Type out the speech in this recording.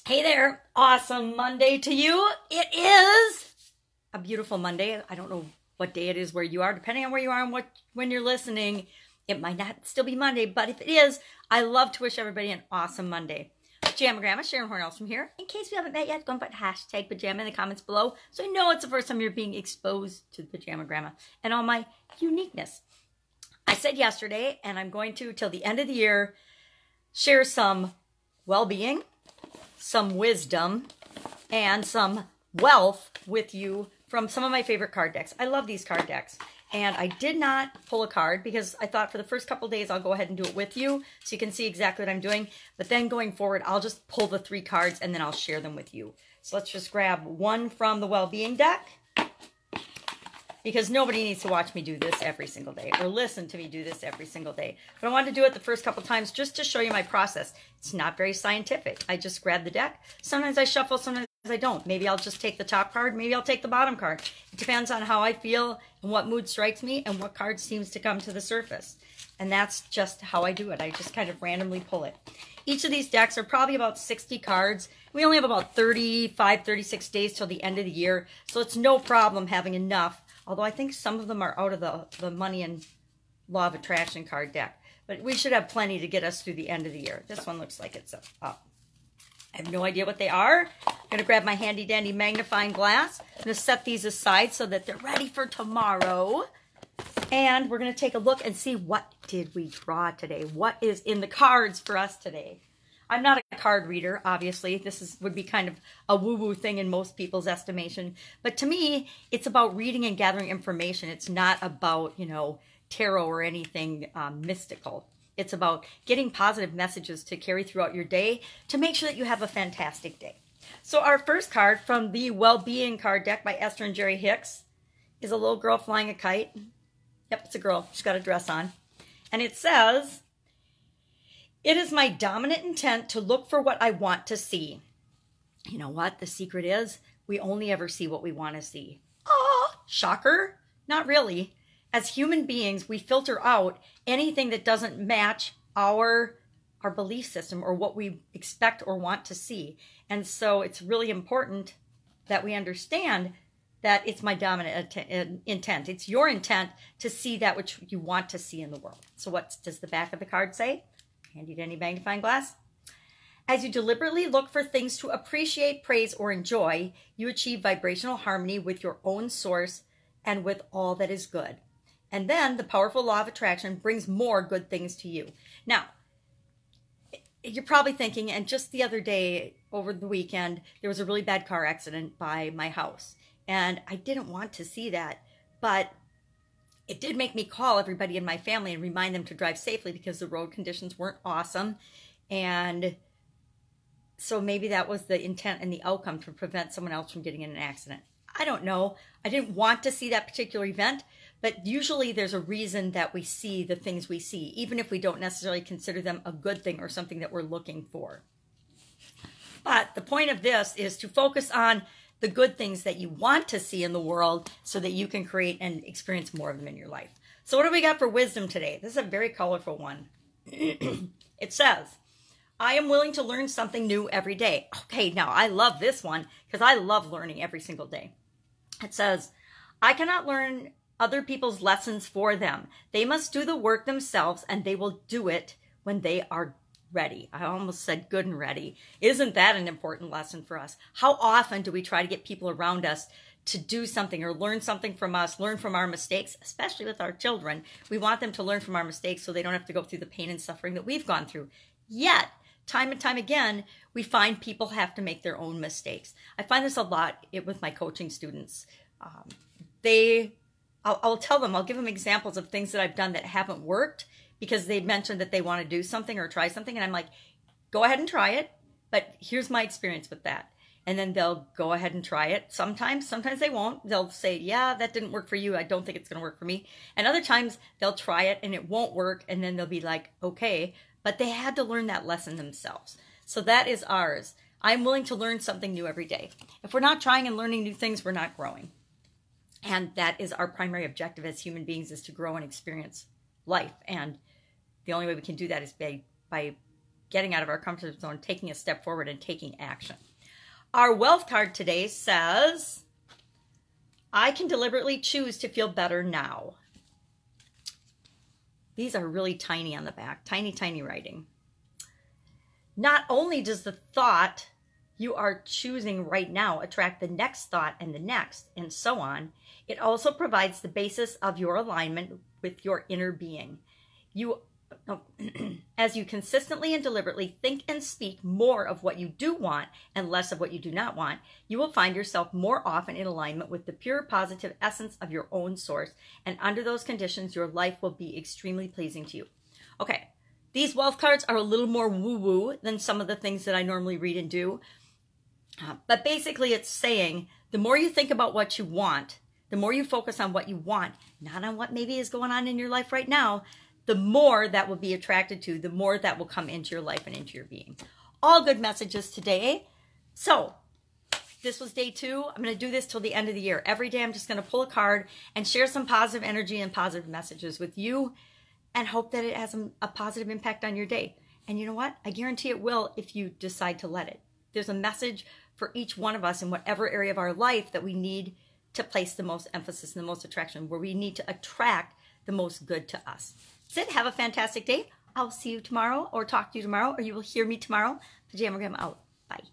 Hey there, awesome Monday to you. It is a beautiful Monday. I don't know what day it is where you are, depending on where you are and when you're listening. It might not still be Monday, but if it is, I love to wish everybody an awesome Monday. Pajama Grandma, Sharon Horne-Ellstrom here. In case we haven't met yet, go and put hashtag pajama in the comments below so you know it's the first time you're being exposed to the Pajama Grandma and all my uniqueness. I said yesterday, and I'm going to, till the end of the year, share some well-being, some wisdom, and some wealth with you from some of my favorite card decks. I love these card decks. And I did not pull a card because I thought for the first couple days I'll go ahead and do it with you so you can see exactly what I'm doing. But then going forward, I'll just pull the 3 cards and then I'll share them with you. So let's just grab one from the well-being deck, because nobody needs to watch me do this every single day or listen to me do this every single day. But I wanted to do it the first couple times just to show you my process. It's not very scientific. I just grab the deck. Sometimes I shuffle, sometimes I don't. Maybe I'll just take the top card. Maybe I'll take the bottom card. It depends on how I feel and what mood strikes me and what card seems to come to the surface. And that's just how I do it. I just kind of randomly pull it. Each of these decks are probably about 60 cards. We only have about 35, 36 days till the end of the year. So it's no problem having enough. Although I think some of them are out of the money and law of attraction card deck. But we should have plenty to get us through the end of the year. This one looks like it's up. I have no idea what they are. I'm going to grab my handy dandy magnifying glass. I'm going to set these aside so that they're ready for tomorrow. And we're going to take a look and see what did we draw today. What is in the cards for us today. I'm not a card reader, obviously. This would be kind of a woo-woo thing in most people's estimation. But to me, it's about reading and gathering information. It's not about, tarot or anything mystical. It's about getting positive messages to carry throughout your day to make sure that you have a fantastic day. So our first card from the Well-Being card deck by Esther and Jerry Hicks is a little girl flying a kite. Yep, it's a girl. She's got a dress on. And it says, "It is my dominant intent to look for what I want to see." You know what? The secret is we only ever see what we want to see. Oh, shocker? Not really. As human beings, we filter out anything that doesn't match our belief system or what we expect or want to see. And so it's really important that we understand that it's my dominant intent. It's your intent to see that which you want to see in the world. So what does the back of the card say? Handy dandy magnifying glass. "As you deliberately look for things to appreciate, praise, or enjoy, you achieve vibrational harmony with your own source and with all that is good. And then the powerful law of attraction brings more good things to you." Now, you're probably thinking, and just the other day, over the weekend, there was a really bad car accident by my house. And I didn't want to see that, but it did make me call everybody in my family and remind them to drive safely because the road conditions weren't awesome. And so maybe that was the intent and the outcome to prevent someone else from getting in an accident. I don't know. I didn't want to see that particular event, but usually there's a reason that we see the things we see, even if we don't necessarily consider them a good thing or something that we're looking for. But the point of this is to focus on the good things that you want to see in the world so that you can create and experience more of them in your life. So what do we got for wisdom today? This is a very colorful one. It says, "I am willing to learn something new every day." Okay, now I love this one because I love learning every single day. It says, "I cannot learn other people's lessons for them. They must do the work themselves and they will do it when they are ready." I almost said good and ready. Isn't that an important lesson for us? How often do we try to get people around us to do something or learn something from us, learn from our mistakes, especially with our children? We want them to learn from our mistakes so they don't have to go through the pain and suffering that we've gone through. Yet, time and time again, we find people have to make their own mistakes. I find this a lot with my coaching students. I'll tell them, I'll give them examples of things that I've done that haven't worked because they mentioned that they want to do something or try something. And I'm like, go ahead and try it. But here's my experience with that. And then they'll go ahead and try it. Sometimes they won't. They'll say, yeah, that didn't work for you. I don't think it's going to work for me. And other times they'll try it and it won't work. And then they'll be like, okay, but they had to learn that lesson themselves. So that is ours. I'm willing to learn something new every day. If we're not trying and learning new things, we're not growing. And that is our primary objective as human beings, is to grow and experience life. And the only way we can do that is by getting out of our comfort zone, taking a step forward and taking action. Our wealth card today says, I can deliberately choose to feel better now. These are really tiny on the back, tiny, tiny writing. Not only does the thought you are choosing right now attract the next thought and the next, and so on, it also provides the basis of your alignment with your inner being. As you consistently and deliberately think and speak more of what you do want and less of what you do not want, you will find yourself more often in alignment with the pure positive essence of your own source. And under those conditions, your life will be extremely pleasing to you. Okay, these wealth cards are a little more woo-woo than some of the things that I normally read and do. But basically it's saying the more you think about what you want, the more you focus on what you want, not on what maybe is going on in your life right now, the more that will be attracted to, the more that will come into your life and into your being. All good messages today. So this was day 2. I'm going to do this till the end of the year. Every day I'm just going to pull a card and share some positive energy and positive messages with you and hope that it has a positive impact on your day. And you know what? I guarantee it will if you decide to let it. There's a message for each one of us in whatever area of our life that we need to place the most emphasis and the most attraction, where we need to attract the most good to us. That's it. Have a fantastic day. I'll see you tomorrow or talk to you tomorrow, or you will hear me tomorrow. Pajamagram out. Bye.